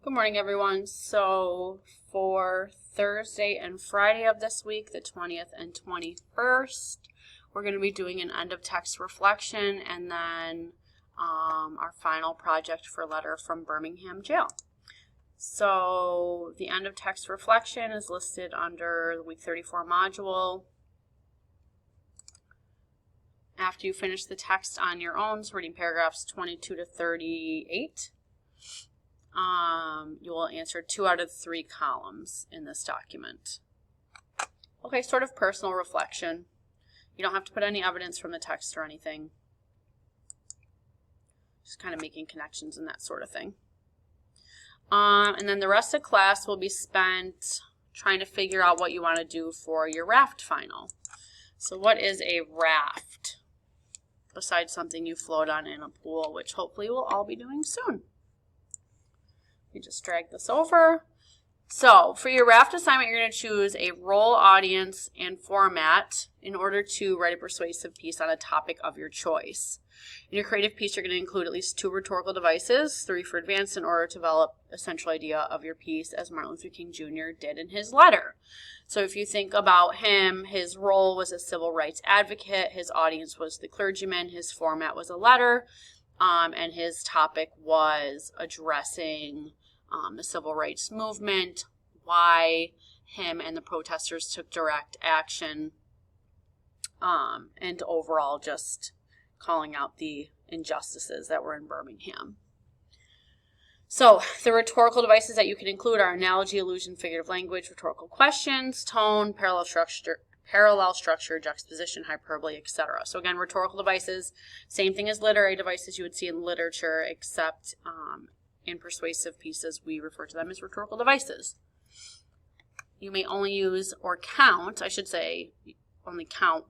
Good morning, everyone. So for Thursday and Friday of this week, the 20th and 21st, we're going to be doing an end of text reflection and then our final project for Letter from Birmingham Jail. So the end of text reflection is listed under the week 34 module. After you finish the text on your own, so reading paragraphs 22 to 38, you will answer 2 out of 3 columns in this document. Okay, sort of personal reflection. You don't have to put any evidence from the text or anything. Just kind of making connections and that sort of thing. And then the rest of class will be spent trying to figure out what you want to do for your RAFT final. So what is a RAFT? Besides something you float on in a pool, which hopefully we'll all be doing soon. You just drag this over. So for your RAFT assignment, you're going to choose a role, audience, and format in order to write a persuasive piece on a topic of your choice. In your creative piece, you're going to include at least 2 rhetorical devices, 3 for advanced, in order to develop a central idea of your piece, as Martin Luther King Jr. did in his letter. So if you think about him, his role was a civil rights advocate, his audience was the clergyman, his format was a letter, and his topic was addressing the civil rights movement, why him and the protesters took direct action, and overall just calling out the injustices that were in Birmingham. So the rhetorical devices that you can include are analogy, allusion, figurative language, rhetorical questions, tone, parallel structure, juxtaposition, hyperbole, etc. So again, rhetorical devices, same thing as literary devices you would see in literature, except in persuasive pieces, we refer to them as rhetorical devices. You may only use or count, I should say, only count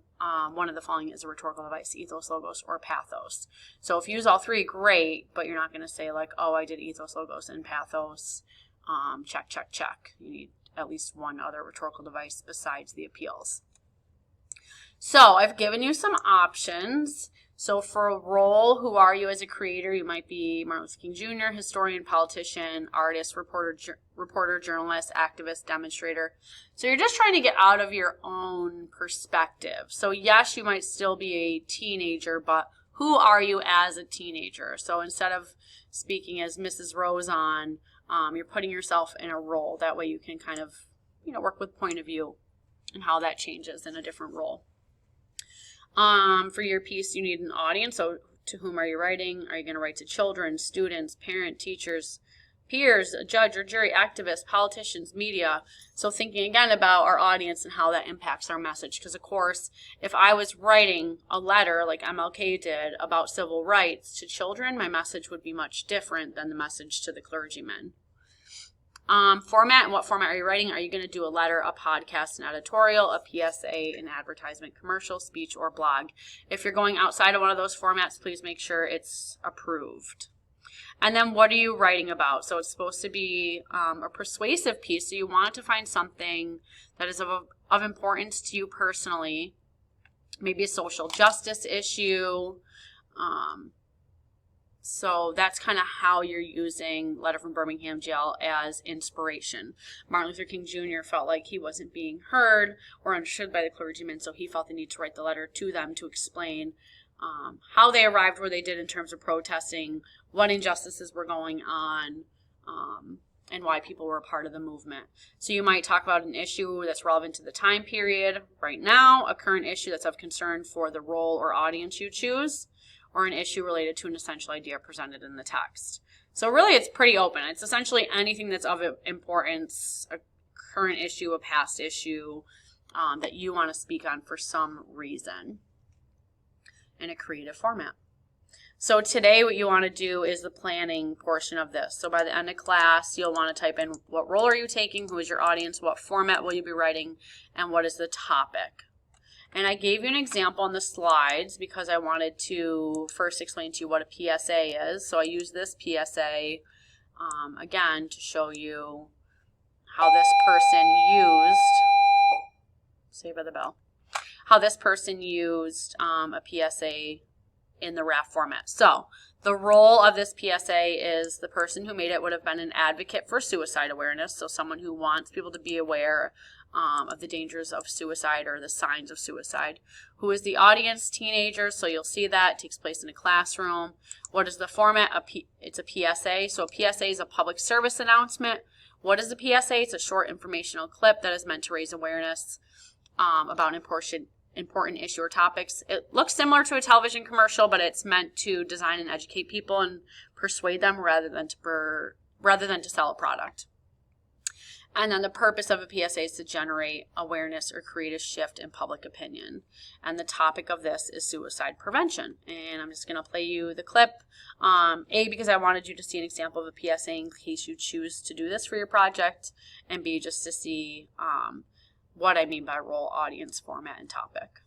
one of the following as a rhetorical device, ethos, logos, or pathos. So if you use all 3, great, but you're not going to say like, oh, I did ethos, logos, and pathos, check, check, check. You need at least one other rhetorical device besides the appeals. So I've given you some options. So for a role, who are you as a creator? You might be Martin Luther King Jr., historian, politician, artist, reporter, journalist, activist, demonstrator. So you're just trying to get out of your own perspective. So yes, you might still be a teenager, but who are you as a teenager? So instead of speaking as Mrs. Rosen, you're putting yourself in a role. That way you can kind of, work with point of view and how that changes in a different role. For your piece, you need an audience. So to whom are you writing? Are you going to write to children, students, parents, teachers, peers, a judge or jury, activists, politicians, media? So thinking again about our audience and how that impacts our message. Because of course, if I was writing a letter like MLK did about civil rights to children, my message would be much different than the message to the clergymen. Format, and what format are you writing? Are you going to do a letter, a podcast, an editorial, a PSA, an advertisement, commercial, speech, or blog? If you're going outside of one of those formats, please make sure it's approved. And then what are you writing about? So it's supposed to be a persuasive piece, so you want to find something that is of importance to you personally, maybe a social justice issue. So that's kind of how you're using Letter from Birmingham Jail as inspiration. Martin Luther King Jr. felt like he wasn't being heard or understood by the clergymen, so he felt the need to write the letter to them to explain how they arrived where they did in terms of protesting, what injustices were going on, and why people were a part of the movement. So you might talk about an issue that's relevant to the time period right now, a current issue that's of concern for the role or audience you choose, or an issue related to an essential idea presented in the text. So really it's pretty open. It's essentially anything that's of importance, a current issue, a past issue, that you want to speak on for some reason in a creative format. So today what you want to do is the planning portion of this. So by the end of class, you'll want to type in what role are you taking, who is your audience, what format will you be writing, and what is the topic. And I gave you an example on the slides because I wanted to first explain to you what a PSA is. So I use this PSA, again, to show you how this person used, Saved by the Bell, how this person used a PSA in the RAFT format. So The role of this PSA is the person who made it would have been an advocate for suicide awareness, so someone who wants people to be aware of the dangers of suicide or the signs of suicide. Who is the audience? Teenagers, so you'll see that. It takes place in a classroom. What is the format? It's a PSA. So a PSA is a public service announcement. What is the PSA? It's a short informational clip that is meant to raise awareness about an important issue or topics. It looks similar to a television commercial, but it's meant to design and educate people and persuade them rather than to sell a product. And then the purpose of a PSA is to generate awareness or create a shift in public opinion. And the topic of this is suicide prevention. And I'm just going to play you the clip. A, because I wanted you to see an example of a PSA in case you choose to do this for your project. And B, just to see what I mean by role, audience, format, and topic.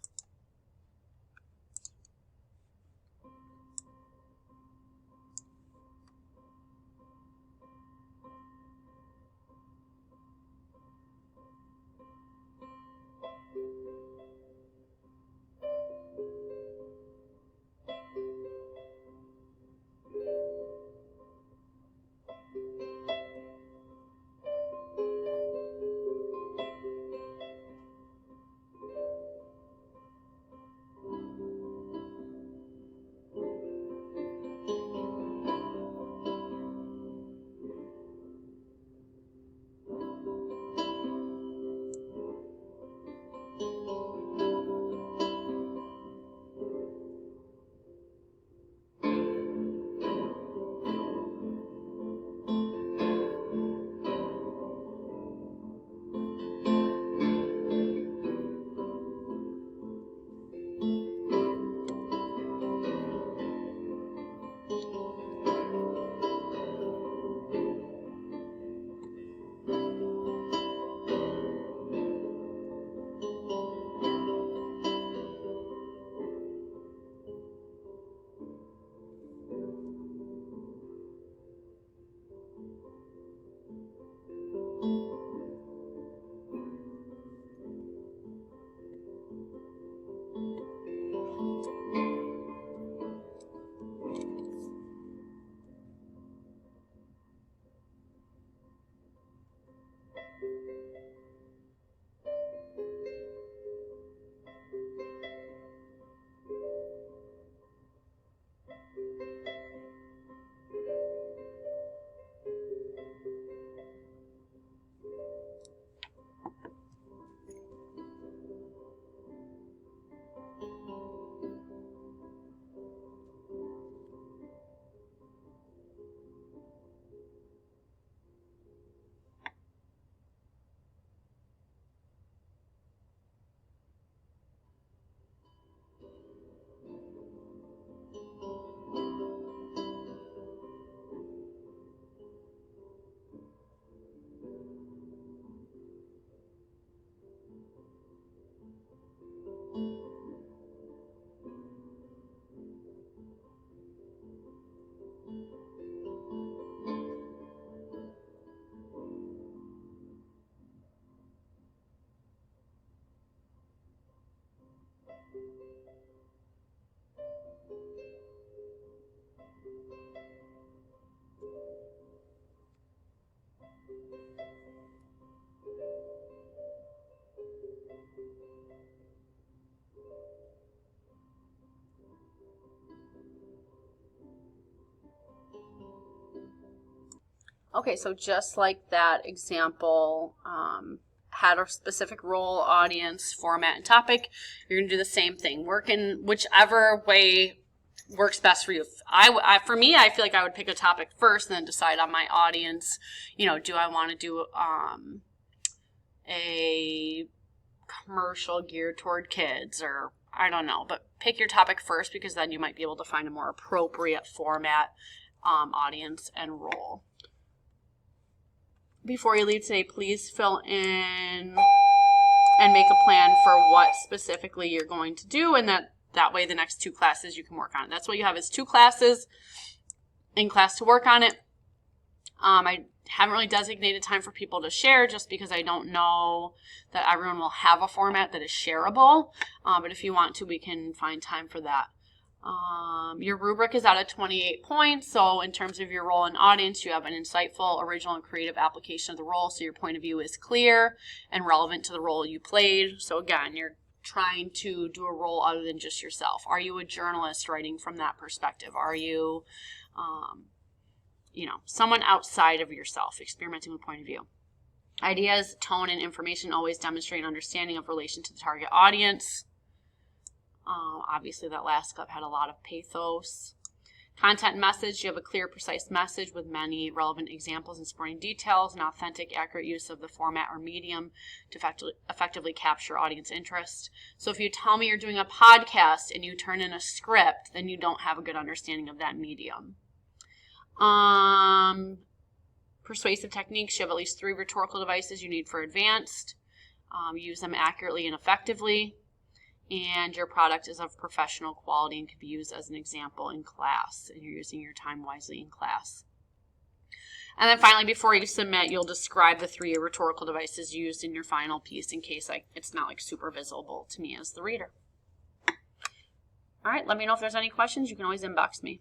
Okay, so just like that example had a specific role, audience, format, and topic, you're going to do the same thing. Work in whichever way works best for you. For me, I feel like I would pick a topic first and then decide on my audience. You know, do I want to do a commercial geared toward kids, or I don't know. But pick your topic first, because then you might be able to find a more appropriate format, audience, and role. Before you leave today, please fill in and make a plan for what specifically you're going to do, and that way the next 2 classes you can work on it. That's what you have, is 2 classes in class to work on it. I haven't really designated time for people to share, just because I don't know that everyone will have a format that is shareable. But if you want to, we can find time for that. Your rubric is out of 28 points, so in terms of your role in audience, you have an insightful, original, and creative application of the role, so your point of view is clear and relevant to the role you played. So again, you're trying to do a role other than just yourself. Are you a journalist writing from that perspective? Are you, someone outside of yourself, experimenting with point of view? Ideas, tone, and information always demonstrate an understanding of relation to the target audience. Obviously, that last clip had a lot of pathos. Content and message, you have a clear, precise message with many relevant examples and supporting details, and authentic, accurate use of the format or medium to effectively capture audience interest. So if you tell me you're doing a podcast and you turn in a script, then you don't have a good understanding of that medium. Persuasive techniques, you have at least 3 rhetorical devices you need for advanced. Use them accurately and effectively. And your product is of professional quality and can be used as an example in class, and you're using your time wisely in class. And then finally, before you submit, you'll describe the 3 rhetorical devices used in your final piece in case it's not super visible to me as the reader. All right, let me know if there's any questions. You can always inbox me.